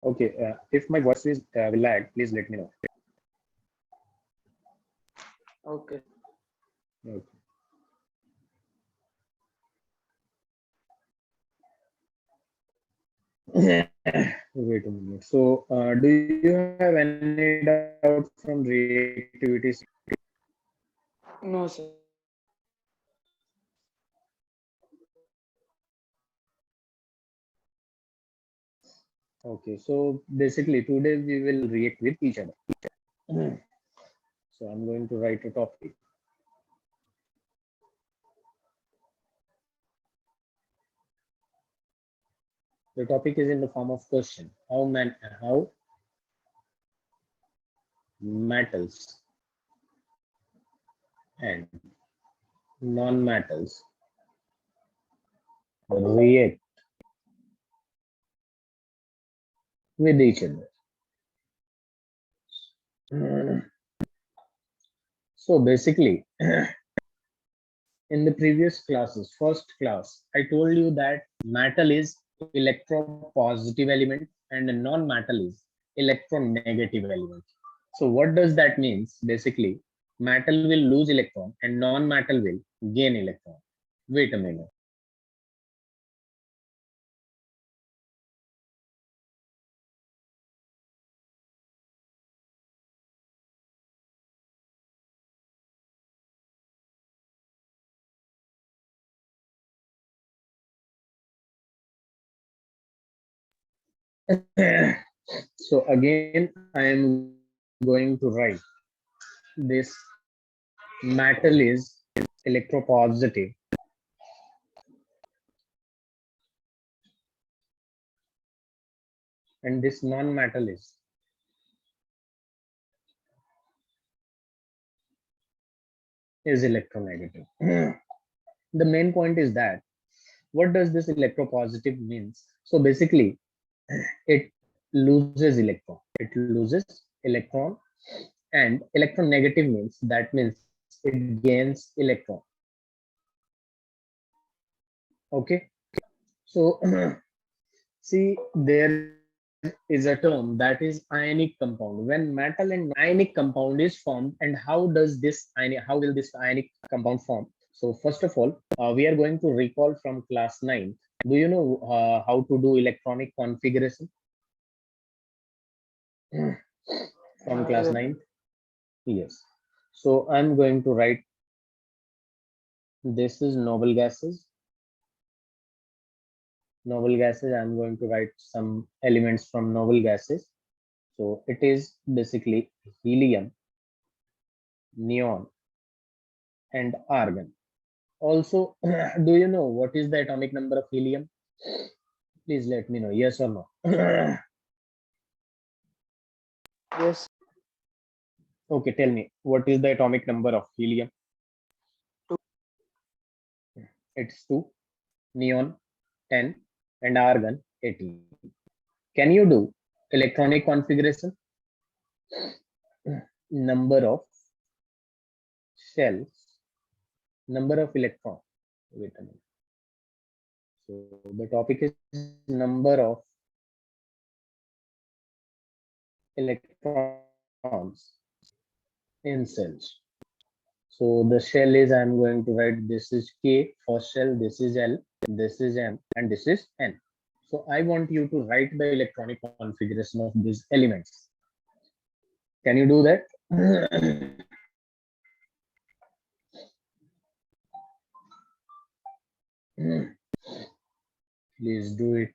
Okay, if my voice is will lag, please let me know. Okay. Okay. Wait a minute. So, do you have any doubt from reactivity series? No, sir. Okay, so basically today we will react with each other. So I'm going to write a topic. The topic is in the form of question. How metals and non-metals react with each other. So basically, in the previous classes, first class, I told you that metal is electropositive element and a non-metal is electronegative element. So what does that means? Basically, metal will lose electron and non-metal will gain electron. Wait a minute. So again, I am going to write this metal is electropositive and this non-metal is electronegative. The main point is that what does this electropositive means? So basically, it loses electron. It loses electron, and electronegative means that means it gains electron. Okay, so see, there is a term that is ionic compound. When metal and ionic compound is formed, and how will this ionic compound form? So first of all, we are going to recall from class 9. Do you know how to do electronic configuration from class Yes. 9? Yes. So I'm going to write this is noble gases. Noble gases, I'm going to write some elements from noble gases. So it is basically helium, neon, and argon. Also, do you know what is the atomic number of helium? Please let me know, yes or no. Yes. Okay, tell me, what is the atomic number of helium? Two. It's 2, neon 10, and argon 18. Can you do electronic configuration? Number of shells, number of electron. Wait a minute. So the topic is number of electrons in cells. So the shell is I'm going to write this is K first shell, this is L, this is M, and this is N. So I want you to write the electronic configuration of these elements. Can you do that? Please do it.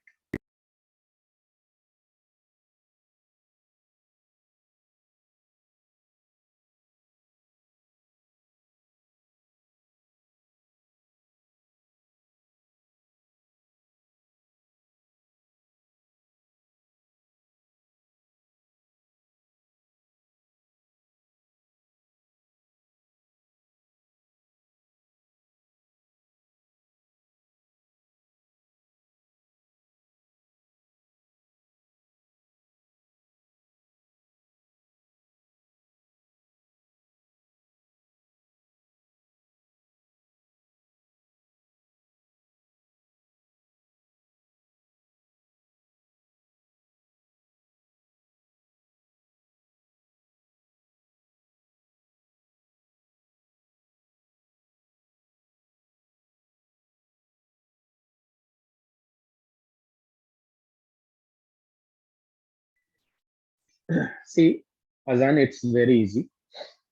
See, Azan, it's very easy.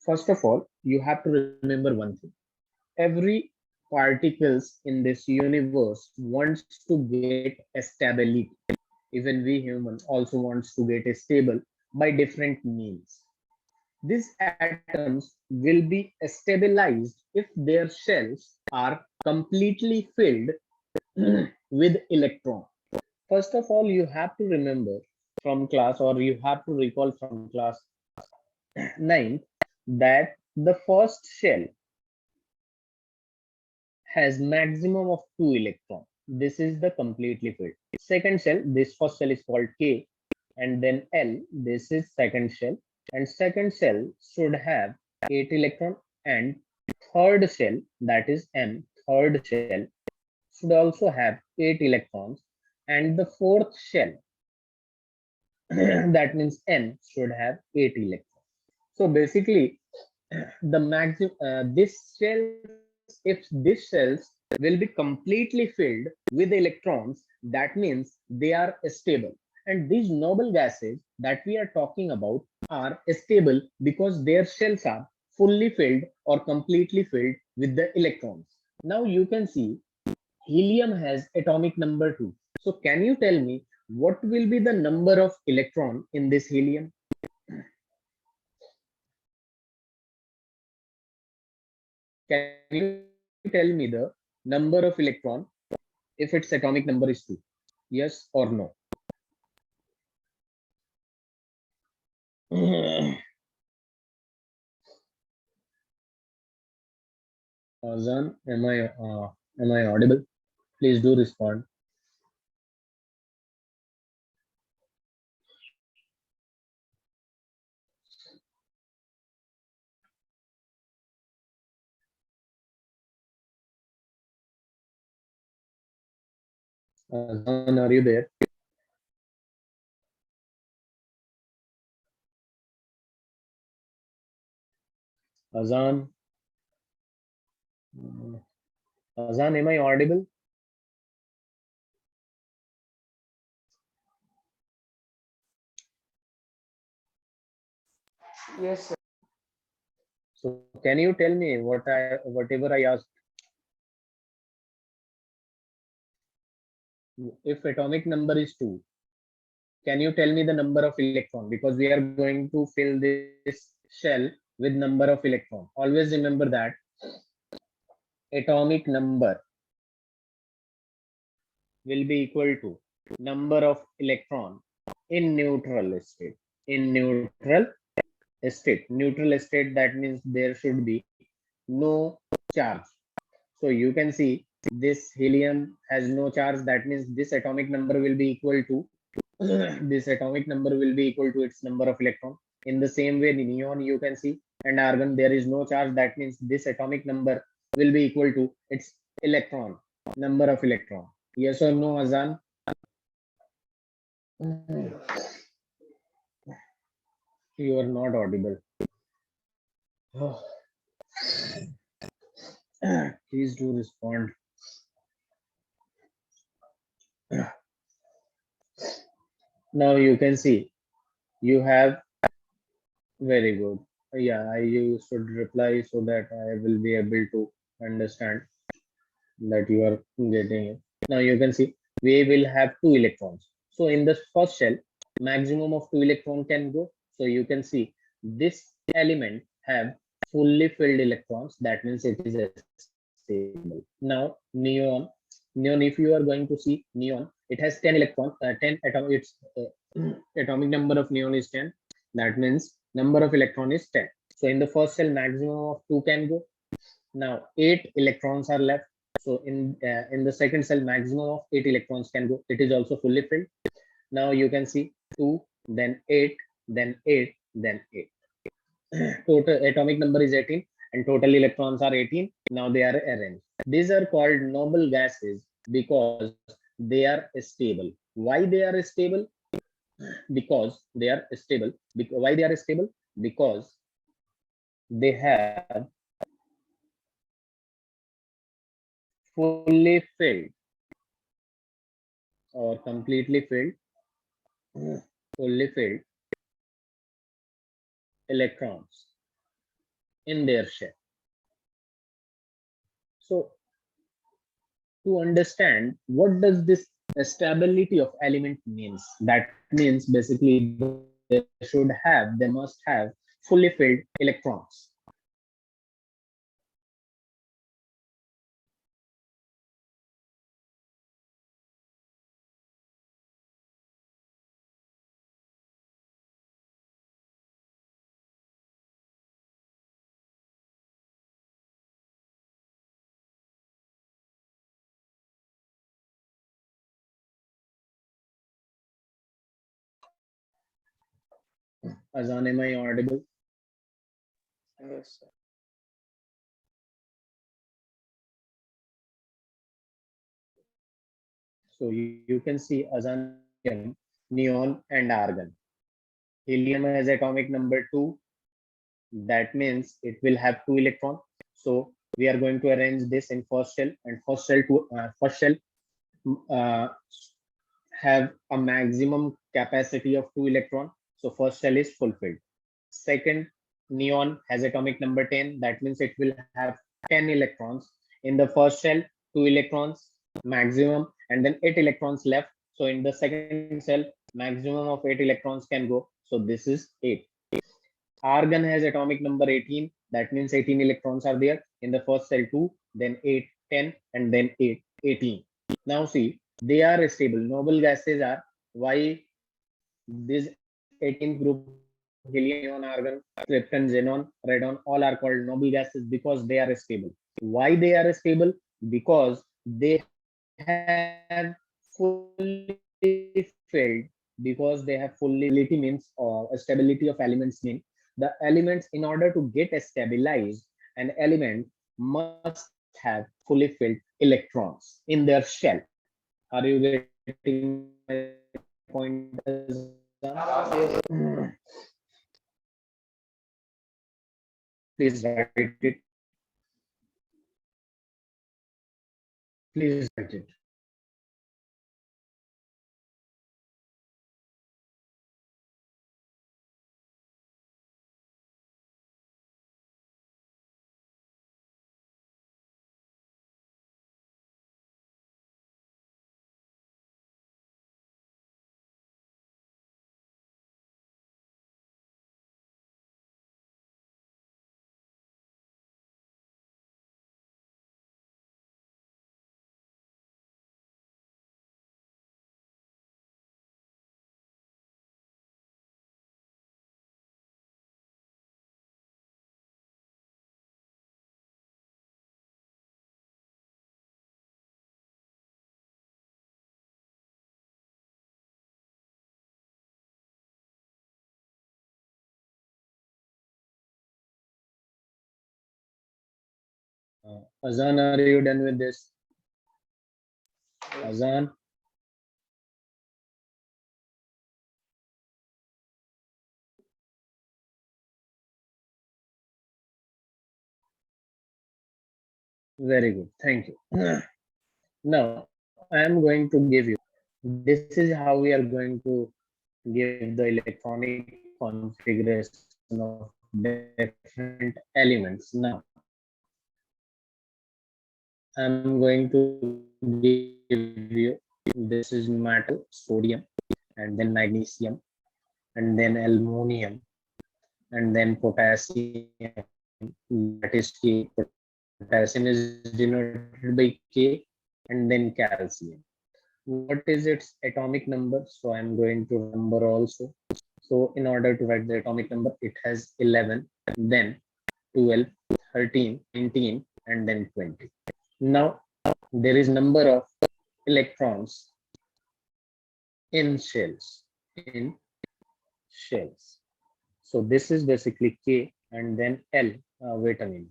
First of all, you have to remember one thing. Every particles in this universe wants to get a stability. Even we human also wants to get a stable by different means. These atoms will be stabilized if their shells are completely filled with electron. First of all, you have to remember from class, or you have to recall from class 9, that the first shell has maximum of 2 electrons. This is the completely filled. Second shell, this first shell is called K, and then L, this is second shell, and second shell should have 8 electron, and third shell, that is M, third shell should also have 8 electrons, and the fourth shell, that means N, should have 8 electrons. So basically, the maximum this shells, if these shells will be completely filled with electrons, that means they are stable. And these noble gases that we are talking about are stable because their shells are fully filled or completely filled with the electrons. Now you can see helium has atomic number 2. So can you tell me what will be the number of electron in this helium? Can you tell me the number of electron if its atomic number is 2? Yes or no? Azan, am I audible? Please do respond. Azan, are you there? Azan, Azan, am I audible? Yes, sir. So can you tell me whatever I asked? If atomic number is 2, can you tell me the number of electron? Because we are going to fill this shell with number of electron. Always remember that atomic number will be equal to number of electron in neutral state. In neutral state. Neutral state, that means there should be no charge. So you can see this helium has no charge. That means this atomic number will be equal to this atomic number will be equal to its number of electron. In the same way, the neon you can see, and argon there is no charge. That means this atomic number will be equal to its electron number of electron. Yes or no, Azan? You are not audible. Please do respond. Now you can see you have very good. You should reply so that I will be able to understand that you are getting it. Now you can see we will have 2 electrons. So in the first shell, maximum of 2 electron can go. So you can see this element have fully filled electrons. That means it is stable. Now neon, if you are going to see neon, it has 10 electrons, 10 atom. Its atomic number of neon is 10. That means number of electron is 10. So in the first cell, maximum of 2 can go. Now 8 electrons are left. So in the second cell, maximum of 8 electrons can go. It is also fully filled. Now you can see 2, then 8, then 8, then 8. Total atomic number is 18, and total electrons are 18. Now they are arranged. These are called noble gases because they are stable. Why they are stable? Because they are stable. Why they are stable? Because they have fully filled or completely filled, fully filled electrons in their shell. So to understand what does this stability of element means, that means basically they must have fully filled electrons. Azan, am I audible? Yes, sir. So you can see Azan has helium, neon, and argon. Helium has atomic number 2. That means it will have 2 electrons. So we are going to arrange this in first shell, and first shell uh, have a maximum capacity of 2 electrons. So first shell is fulfilled. Second, neon has atomic number 10. That means it will have 10 electrons. In the first shell, 2 electrons maximum, and then 8 electrons left. So in the second cell, maximum of 8 electrons can go. So this is 8. Argon has atomic number 18. That means 18 electrons are there. In the first cell, 2, then 8, 10, and then 8, 18. Now see, they are stable. Noble gases are why this 18th group, helium, neon, argon, krypton, xenon, radon, all are called noble gases because they are stable. Why they are stable? Because they have fully filled, because they have fully filled electrons. Stability means, stability of elements mean the elements, in order to get stabilized, an element must have fully filled electrons in their shell. Are you getting my point, Azan? Yes, Please write it. Please write it. Azan, are you done with this? yes, Azan, very good. Thank you. Now, I am going to give you. This is how we are going to give the electronic configuration of different elements. Now, I'm going to give you. This is metal, sodium, and then magnesium, and then aluminium, and then potassium. That is K. Potassium is denoted by K, and then calcium. What is its atomic number? So I'm going to remember also. So in order to write the atomic number, it has 11, then 12, 13, then 19, and then 20. Now there is number of electrons in shells. So this is basically K and then L. Wait a minute.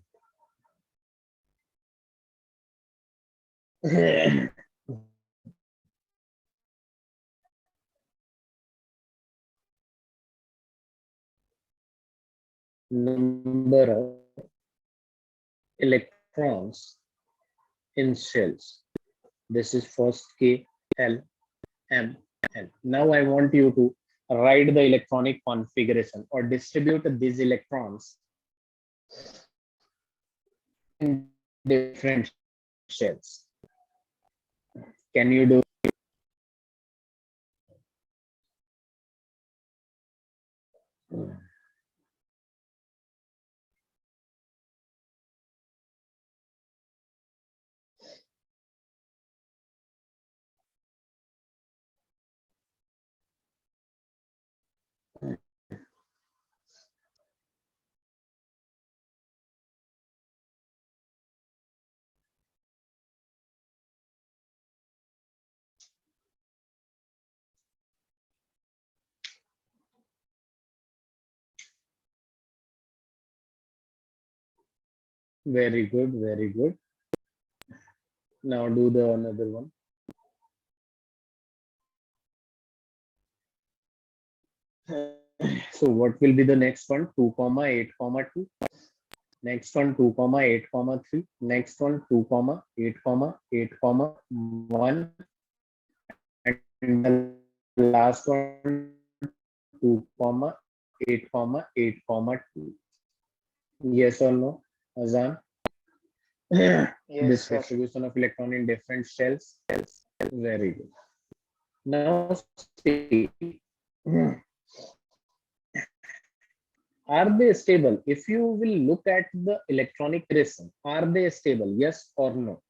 Number of electrons in shells. This is first K, L, M, N. Now I want you to write the electronic configuration or distribute these electrons in different shells. Can you do? Very good, very good. Now do the another one. So what will be the next one? 2 comma 8 comma 2. Next one 2 comma 8 comma 3. Next one 2 comma 8 comma 8 comma 1. And the last one 2 comma 8 comma 8 comma 2. Yes or no, Azan? Yes, This sir. distribution of electron in different shells. Very good. Now see, are they stable? If you will look at the electronic configuration, are they stable? Yes or no?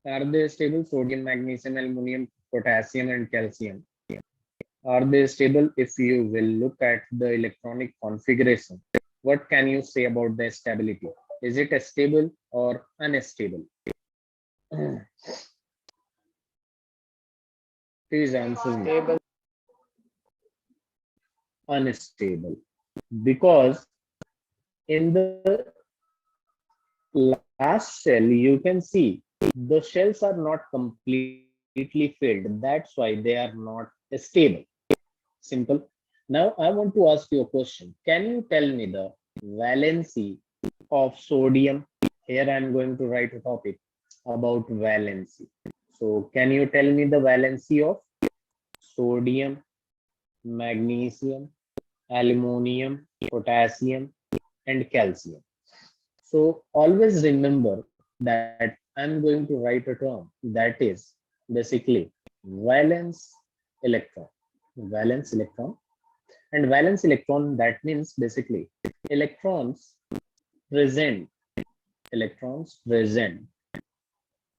Are they stable? Sodium, magnesium, aluminum, potassium, and calcium. Are they stable? If you will look at the electronic configuration, what can you say about the stability? Is it a stable or unstable? Please answer me. Stable. Unstable. Because in the last shell, you can see the shells are not completely filled. That's why they are not stable. Simple. Now, I want to ask you a question. Can you tell me the valency of sodium? Here, I'm going to write a topic about valency. So, can you tell me the valency of sodium, magnesium, aluminum, potassium, and calcium? So, always remember that I'm going to write a term that is basically valence electron. Valence electron. And valence electron, that means basically electrons present, electrons present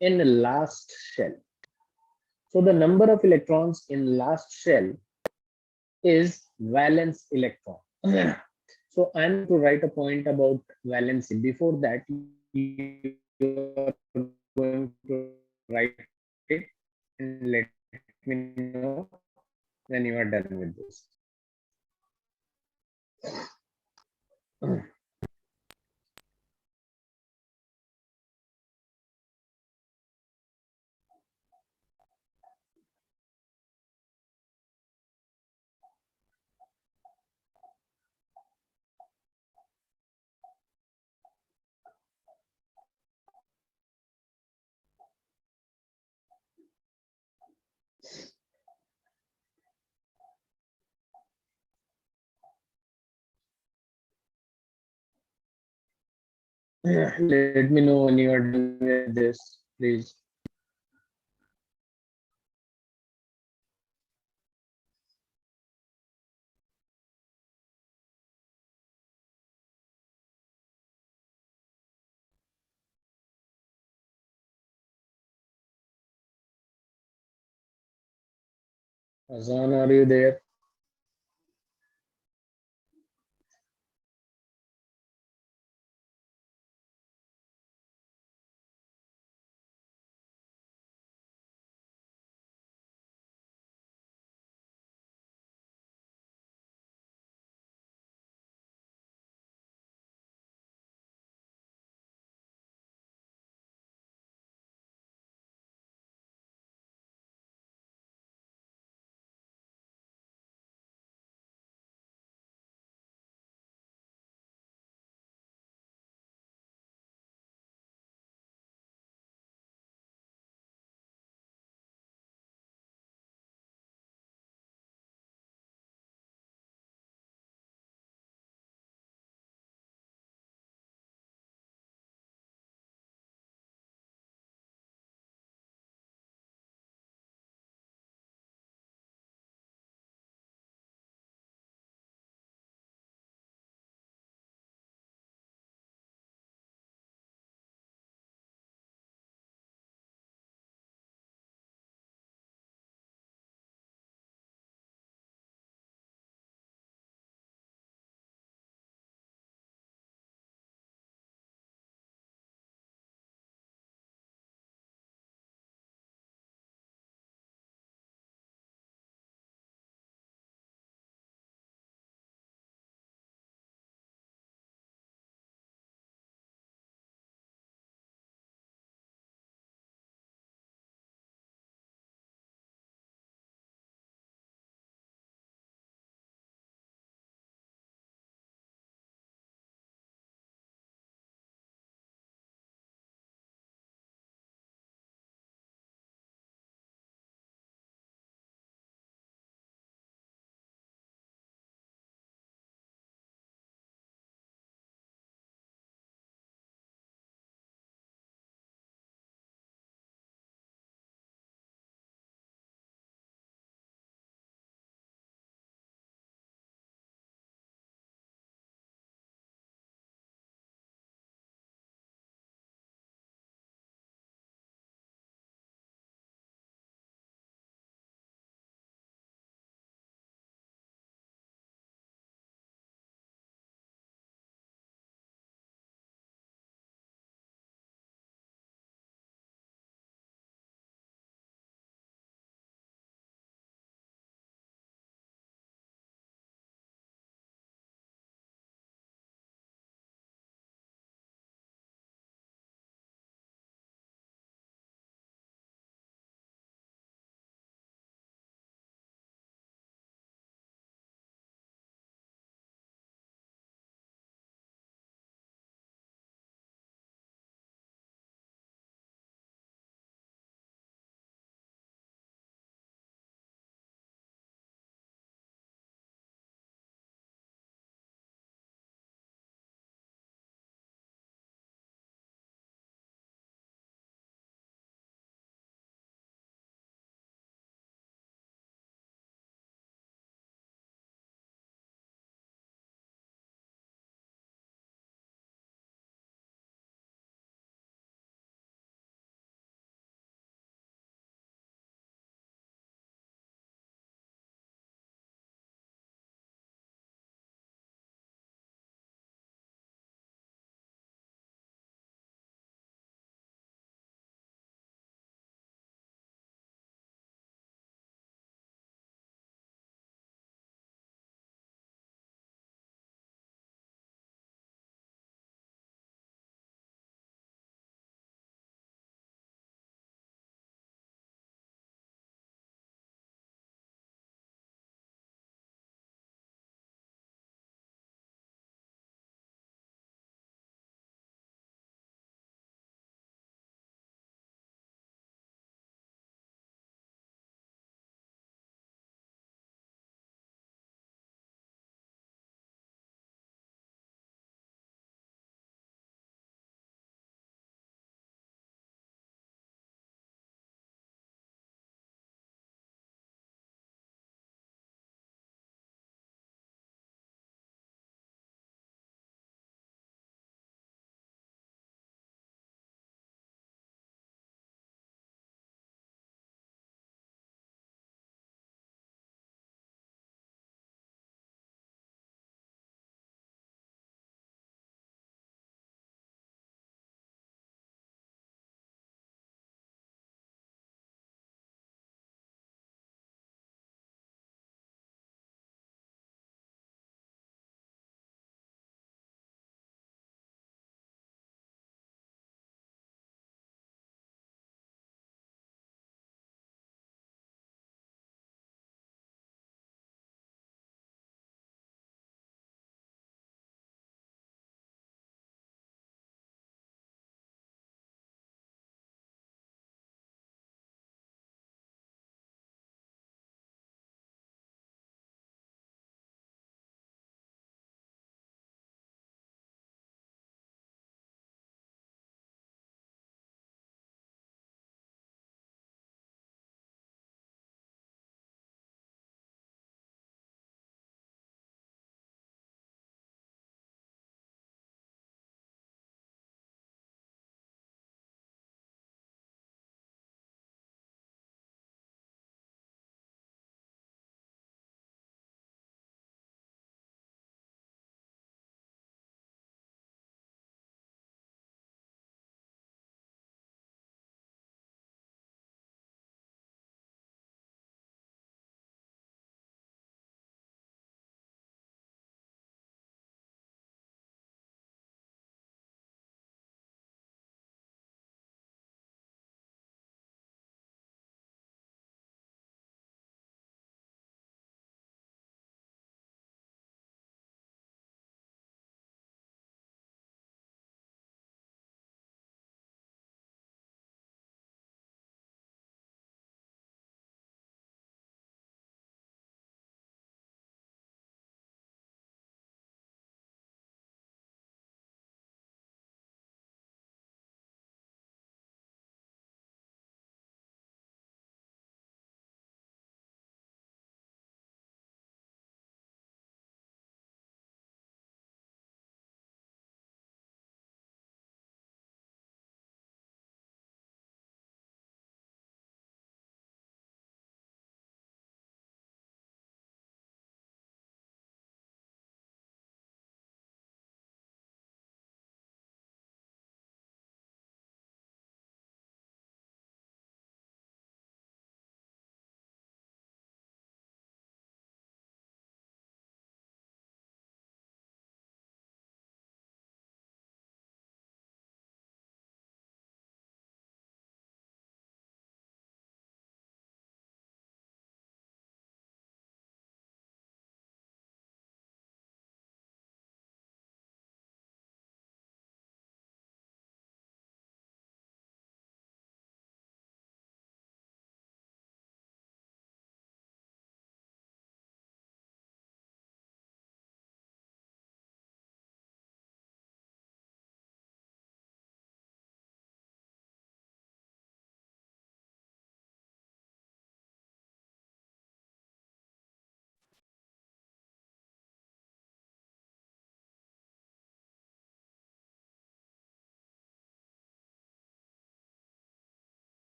in the last shell. So the number of electrons in last shell is valence electron. So I'm going to write a point about valency. Before that, you are going to write it and let me know when you are done with this. Let me know when you are done with this, please. Azan, are you there?